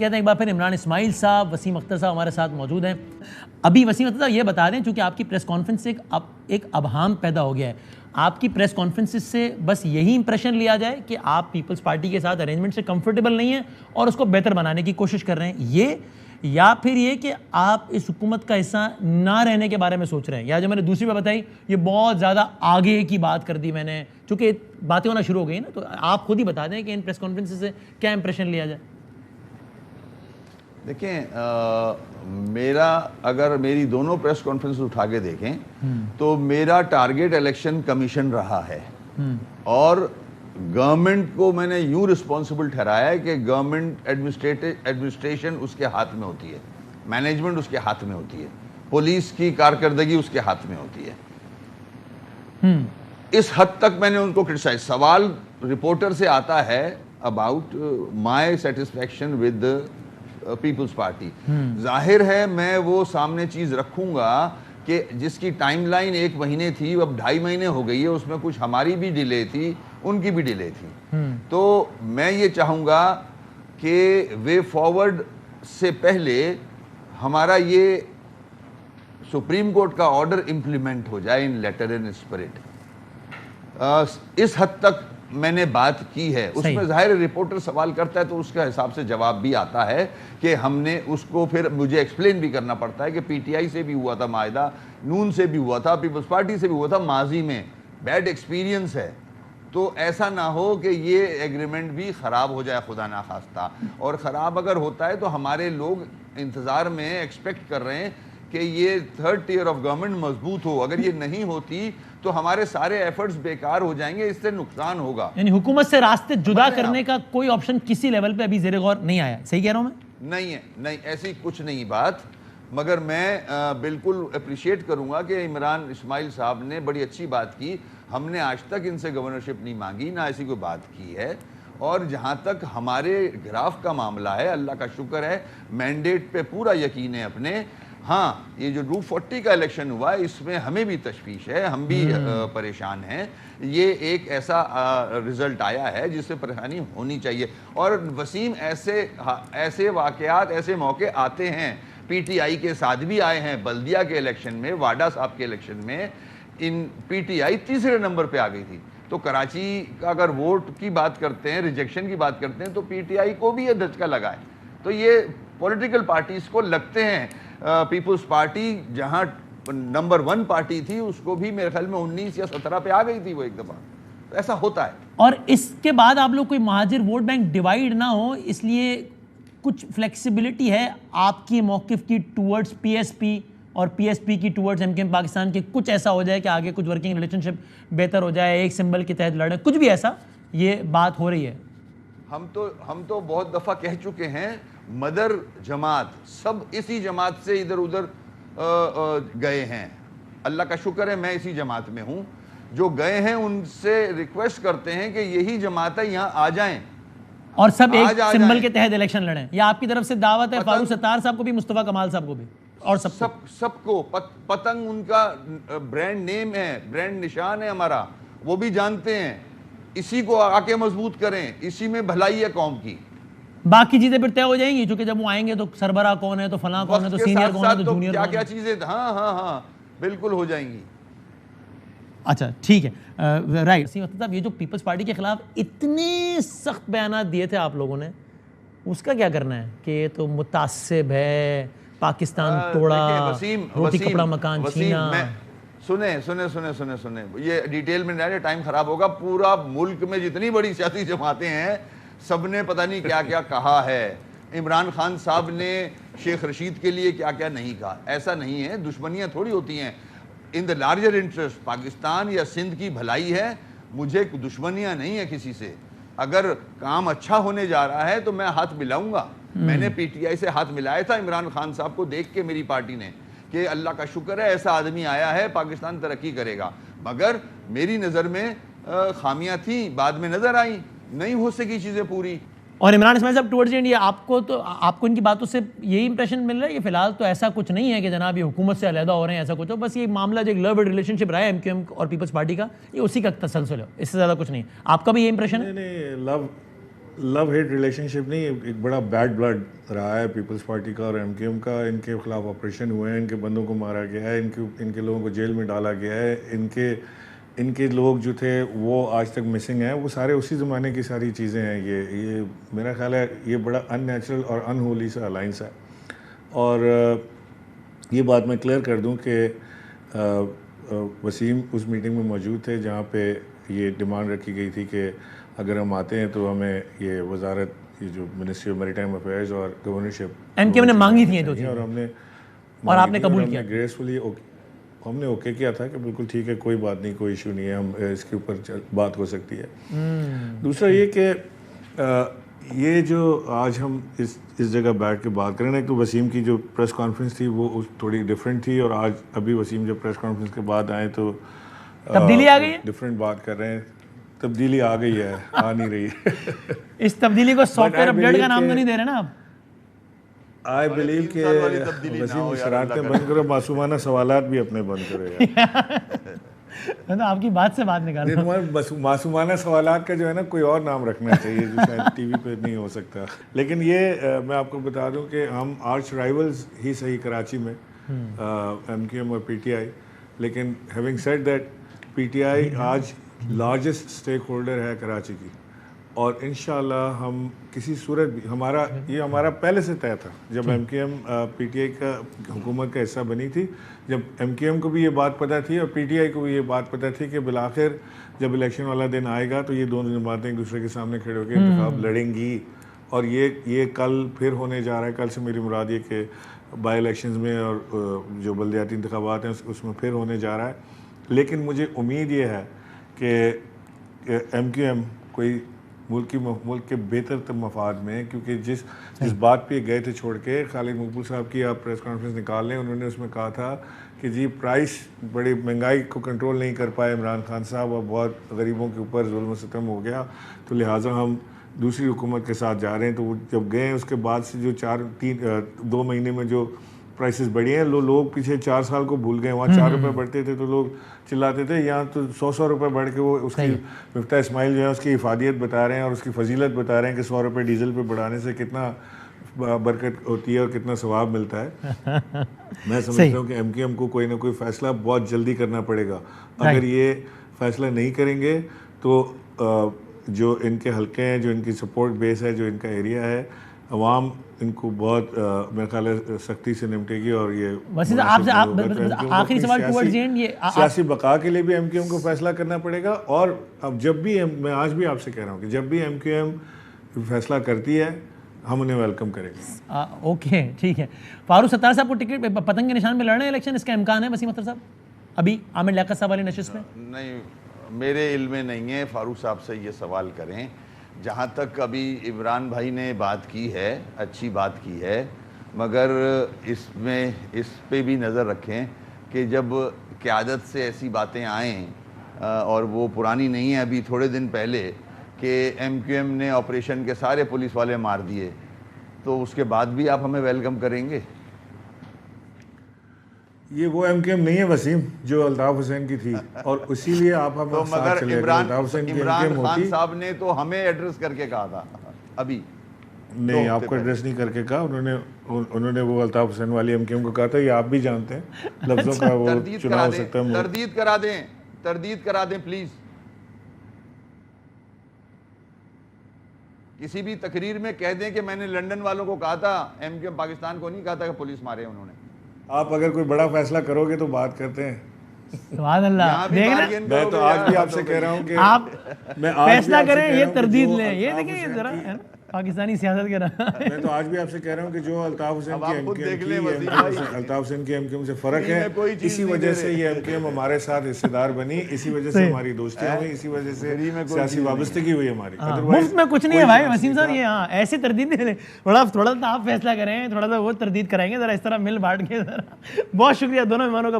कहते हैं एक बार फिर इमरान इस्माइल साहब, वसीम अख्तर साहब हमारे साथ मौजूद हैं। अभी वसीम अख्तर साहब ये बता दें, चूँकि आपकी प्रेस कॉन्फ्रेंस से एक अबहाम पैदा हो गया है, आपकी प्रेस कॉन्फ्रेंसेस से बस यही इंप्रेशन लिया जाए कि आप पीपल्स पार्टी के साथ अरेंजमेंट से कंफर्टेबल नहीं हैं और उसको बेहतर बनाने की कोशिश कर रहे हैं, ये या फिर ये कि आप इस हुकूमत का हिस्सा ना रहने के बारे में सोच रहे हैं? या जो मैंने दूसरी बात बताई, ये बहुत ज़्यादा आगे की बात कर दी मैंने, चूँकि बातें होना शुरू हो गई ना, तो आप खुद ही बता दें कि इन प्रेस कॉन्फ्रेंसेस से क्या इंप्रेशन लिया जाए। देखें, मेरा अगर मेरी दोनों प्रेस कॉन्फ्रेंस उठा के देखें तो मेरा टारगेट इलेक्शन कमीशन रहा है और गवर्नमेंट को मैंने यूं रिस्पॉन्सिबल ठहराया है कि गवर्नमेंट एडमिनिस्ट्रेशन उसके हाथ में होती है, मैनेजमेंट उसके हाथ में होती है, पुलिस की कारकर्दगी उसके हाथ में होती है। इस हद तक मैंने उनको क्रिटिसाइज। सवाल रिपोर्टर से आता है about my satisfaction with People's Party. जाहिर है मैं वो सामने चीज रखूंगा कि जिसकी टाइमलाइन 1 महीने थी अब 2.5 महीने हो गई है, उसमें कुछ हमारी भी डिले थी, उनकी भी डिले थी। तो मैं ये चाहूंगा कि वे फॉरवर्ड से पहले हमारा ये सुप्रीम कोर्ट का ऑर्डर इंप्लीमेंट हो जाए इन लेटर एंड स्पिरिट। इस हद तक मैंने बात की है। उसमें जाहिर रिपोर्टर सवाल करता है तो उसके हिसाब से जवाब भी आता है कि हमने उसको फिर मुझे एक्सप्लेन भी करना पड़ता है कि पीटीआई से भी हुआ था माहिदा, नून से भी हुआ था, पीपल्स पार्टी से भी हुआ था, माजी में बैड एक्सपीरियंस है। तो ऐसा ना हो कि ये एग्रीमेंट भी ख़राब हो जाए खुदा ना खास्ता, और ख़राब अगर होता है तो हमारे लोग इंतज़ार में एक्सपेक्ट कर रहे हैं कि ये 3rd टियर ऑफ गवर्नमेंट मजबूत हो। अगर ये नहीं होती तो हमारे सारे एफर्ट्स बेकार हो जाएंगे, इससे नुकसान होगा। यानी हुकूमत से रास्ते जुदा करने का कोई ऑप्शन किसी लेवल पे अभी ज़ेरे गौर नहीं आया, सही कह रहा हूं मैं? नहीं है, नहीं, ऐसी कुछ नहीं बात। मगर मैं बिल्कुल अप्रिशिएट करूंगा कि इमरान इस्माइल साहब ने बड़ी अच्छी बात की। हमने आज तक इनसे गवर्नरशिप नहीं मांगी, ना ऐसी कोई बात की है। और जहां तक हमारे ग्राफ का मामला है, अल्लाह का शुक्र है, मैंडेट पे पूरा यकीन है अपने। हाँ, ये जो रूट 40 का इलेक्शन हुआ है इसमें हमें भी तशवीश है, हम भी परेशान हैं। ये एक ऐसा रिजल्ट आया है जिससे परेशानी होनी चाहिए। और वसीम, ऐसे वाकयात, ऐसे मौके आते हैं, पीटीआई के साथ भी आए हैं। बल्दिया के इलेक्शन में, वाडा साहब के इलेक्शन में इन पीटीआई तीसरे नंबर पे आ गई थी। तो कराची का अगर वोट की बात करते हैं, रिजेक्शन की बात करते हैं, तो पीटीआई को भी ये धचका लगा है। तो ये पॉलिटिकल पार्टीज को लगते हैं। पीपल्स पार्टी जहां नंबर 1 पार्टी थी उसको भी मेरे ख्याल में 19 या 17 पे आ गई थी वो एक दफा। तो ऐसा होता है। और इसके बाद आप लोग कोई महाजिर वोट बैंक डिवाइड ना हो, इसलिए कुछ फ्लेक्सिबिलिटी है आपकी मौकिफ की टूवर्ड्स पीएसपी और पीएसपी की टूवर्ड्स एमकेएम पाकिस्तान के? कुछ ऐसा हो जाए कि आगे कुछ वर्किंग रिलेशनशिप बेहतर हो जाए, एक सिंबल के तहत लड़े, कुछ भी ऐसा ये बात हो रही है? हम तो बहुत दफा कह चुके हैं, मदर जमात सब इसी जमात से इधर उधर गए हैं। अल्लाह का शुक्र है मैं इसी जमात में हूं। जो गए हैं उनसे रिक्वेस्ट करते हैं कि यही जमात है, यहाँ आ जाएं और सब एक सिंबल के तहत इलेक्शन लड़ें। या आपकी तरफ से दावत है फारूक सत्तार साहब को भी, मुस्तफा कमाल साहब को भी, और सबको पतंग उनका ब्रांड नेम है, ब्रांड निशान है हमारा, वो भी जानते हैं। इसी को आके मजबूत करें, इसी में भलाई है कौम की। बाकी चीजें फिर तय हो जाएंगी, क्योंकि जब वो आएंगे तो सरबरा कौन है, तो फलां कौन है, तो सीनियर कौन है, तो जूनियर क्या क्या चीजें, हाँ बिल्कुल हो जाएंगी। अच्छा ठीक है, राइट। साहब, ये जो पीपल्स पार्टी के खिलाफ इतने सख्त बयान दिए थे आप लोगों ने, उसका क्या करना है कि ये तो मुतासिब है, पाकिस्तान तोड़ा, रोटी कपड़ा मकान छीना? सुने, ये डिटेल में नहीं, टाइम खराब होगा। पूरा मुल्क में जितनी बड़ी सियासी जमातें हैं सबने पता नहीं क्या क्या कहा है। इमरान खान साहब ने शेख रशीद के लिए क्या क्या नहीं कहा। ऐसा नहीं है, दुश्मनियां थोड़ी होती हैं। In the larger interest Pakistan या सिंध की भलाई है, मुझे दुश्मनियां नहीं है किसी से। अगर काम अच्छा होने जा रहा है तो मैं हाथ मिलाऊंगा। मैंने पीटीआई से हाथ मिलाया था इमरान खान साहब को देख के, मेरी पार्टी ने, कि अल्लाह का शुक्र है ऐसा आदमी आया है, पाकिस्तान तरक्की करेगा। मगर मेरी नज़र में खामियां थी, बाद में नजर आई, नहीं हो सकी चीज़ें पूरी। और इमरान इस्माइल साहब टुवर्ड्स इंडिया, आपको इनकी बातों से यही इंप्रेशन मिल रहा है कि फिलहाल तो ऐसा कुछ नहीं है कि जनाब ये हुकूमत से अलहदा हो रहे हैं, ऐसा कुछ हो, बस ये मामला जो एक लव रिलेशनशिप रहा है एमक्यूएम और पीपल्स पार्टी का, ये उसी का तसलसल है, इससे ज़्यादा कुछ नहीं। आपका भी ये इंप्रेशन है? नहीं, लव लव हेट रिलेशनशिप नहीं, एक बड़ा बैड ब्लड रहा है पीपल्स पार्टी का और एमकेएम का। इनके खिलाफ ऑपरेशन हुए हैं, इनके बंदों को मारा गया है, इनके लोगों को जेल में डाला गया है, इनके लोग जो थे वो आज तक मिसिंग हैं। वो सारे उसी ज़माने की सारी चीज़ें हैं। ये मेरा ख्याल है ये बड़ा अननेचुरल और अनहोली सा अलाइंस है। और ये बात मैं क्लियर कर दूं कि वसीम उस मीटिंग में मौजूद थे जहाँ पे ये डिमांड रखी गई थी कि अगर हम आते हैं तो हमें ये वजारत, ये जो मिनिस्ट्री ऑफ मैरीटाइम अफेयर्स और गवर्नरशिप एमकेएम ने मांगी थी ये दो चीज़ें और हमने और आपने कबूल किया। ग्रेसफुली हमने ओके किया था कि बिल्कुल ठीक है, कोई बात नहीं, कोई इशू नहीं है, हम इसके ऊपर बात हो सकती है। दूसरा ये कि ये जो आज हम इस जगह बैठ के बात करें ना, एक तो वसीम की जो प्रेस कॉन्फ्रेंस थी वो थोड़ी डिफरेंट थी और आज अभी वसीम जब प्रेस कॉन्फ्रेंस के बाद आए तो तब्दीली आ गई है, डिफरेंट बात कर रहे हैं। तब्दीली आ गई है, आ नहीं रही है। इस तब्दीली को सॉफ्टवेयर अपडेट का नाम तो नहीं दे रहे ना आप? आई बिलीव कि वसीम शरारतें बंद करो, मासूमाना सवालात भी अपने बंद करो यार। मैं तो आपकी बात से बात निकाल रहा हूं। तुम्हारे मासूमाना सवालात का जो है ना कोई और नाम रखना चाहिए जो शायद टीवी पे नहीं हो सकता। लेकिन ये मैं आपको बता दूं कि हम आर्च राइवल्स ही सही कराची में, एमकेएम और पीटीआई। लेकिन हैविंग सेड दैट, पीटीआई आज लार्जेस्ट स्टेक होल्डर है कराची की और इंशाल्लाह हम किसी सूरत भी हमारा पहले से तय था। जब एमकेएम पीटीआई का हुकूमत का हिस्सा बनी थी, जब एमकेएम को भी ये बात पता थी और पीटीआई को भी ये बात पता थी कि बिलाखिर जब इलेक्शन वाला दिन आएगा तो ये दोनों जमातें एक दूसरे के सामने खड़े होकर इंतखाब लड़ेंगी। और ये कल फिर होने जा रहा है। कल से मेरी मुराद ये कि बाई इलेक्शंस में और जो बल्दियाती इंतखाबात हैं उसमें फिर होने जा रहा है। लेकिन मुझे उम्मीद ये है कि एमकेएम कोई मुल्क के बेहतर मफाद में, क्योंकि जिस बात पे गए थे छोड़ के, खालिद मकबूल साहब की आप प्रेस कॉन्फ्रेंस निकाल लें, उन्होंने उसमें कहा था कि जी प्राइस, बड़ी महंगाई को कंट्रोल नहीं कर पाए इमरान खान साहब और बहुत गरीबों के ऊपर जुल्म सितम हो गया, तो लिहाजा हम दूसरी हुकूमत के साथ जा रहे हैं। तो वो जब गए उसके बाद से जो 2 महीने में जो प्राइसेस बढ़ी हैं, लोग पीछे 4 साल को भूल गए। वहाँ 4 रुपये बढ़ते थे तो लोग चिल्लाते थे, यहाँ तो 100 रुपये बढ़ के वो उसकी मिफ्ता इस्माइल जो है उसकी हिफादियत बता रहे हैं और उसकी फजीलत बता रहे हैं कि 100 रुपये डीजल पे बढ़ाने से कितना बरकत होती है और कितना सवाब मिलता है। मैं समझता हूँ कि एमकेएम को कोई ना कोई फ़ैसला बहुत जल्दी करना पड़ेगा। अगर ये फ़ैसला नहीं करेंगे तो जो इनके हल्के हैं, जो इनकी सपोर्ट बेस है, जो इनका एरिया है, अवाम इनको बहुत मेरे ख्याल है सख्ती से निपटेगी। और ये वैसे आपसे आखिरी सवाल टुवर्ड्स एंड, ये सियासी बका के लिए भी एमकेएम को फैसला करना पड़ेगा। और अब जब भी मैं आज भी आपसे कह रहा हूँ कि जब भी एमकेएम फैसला करती है हम उन्हें वेलकम करेंगे। ओके, ठीक है। फारूक सत्तार साहब को टिकट पतंग के निशान में लड़ रहे हैं इलेक्शन, इसका इम्कान है वसीम अख्तर साहब अभी आमिर लियाकत साहब वाली नशिस्त में? नहीं, मेरे इल्म में नहीं है। फारूक साहब से ये सवाल करें। जहाँ तक अभी इमरान भाई ने बात की है, अच्छी बात की है, मगर इस पे भी नज़र रखें कि जब क़यादत से ऐसी बातें आएँ और वो पुरानी नहीं है, अभी थोड़े दिन पहले कि एमकेएम ने ऑपरेशन के सारे पुलिस वाले मार दिए, तो उसके बाद भी आप हमें वेलकम करेंगे? ये वो एमकेएम नहीं है वसीम जो अल्ताफ हुसैन की थी और इसीलिए आप हम तो साथ चले। इमरान खान खान साहब ने तो हमें एड्रेस करके कहा था अभी। नहीं, आपको एड्रेस नहीं करके कहा उन्होंने वो अल्ताफ हुसैन वाली एमकेएम को कहा था। ये आप भी जानते हैं, लफ्जों का वो चुनाव हो सकता है। तरदीद करा दें प्लीज। किसी भी तकरीर में कह दें कि मैंने लंदन वालों को कहा था, एमकेएम पाकिस्तान को नहीं कहा था कि पुलिस मारे उन्होंने। आप अगर कोई बड़ा फैसला करोगे तो बात करते हैं। सुभान अल्लाह। मैं तो आज भी आपसे कह रहा हूँ कि आप फैसला करें, ये तरदीद लें। ये देखिए जरा पाकिस्तानी सियासत के रहा। मैं तो आज भी आपसे कह रहा हूँ कि जो अल्ताफ हुसैन की एमकेएम से फ़र्क है, इसी वजह से ये एमकेएम हमारे साथ हिस्सेदार बनी, इसी वजह से हमारी दोस्तियाँ हुई, इसी वजह से सियासी वाबस्तगी हुई हमारी। मुफ्त में कुछ नहीं है भाई वसीम साहब, ये हाँ ऐसी तरदीद थोड़ा सा आप फैसला करें, थोड़ा सा वो तरदीद कराएंगे, जरा इस तरह मिल बांट के। जरा बहुत शुक्रिया दोनों मेहमानों का।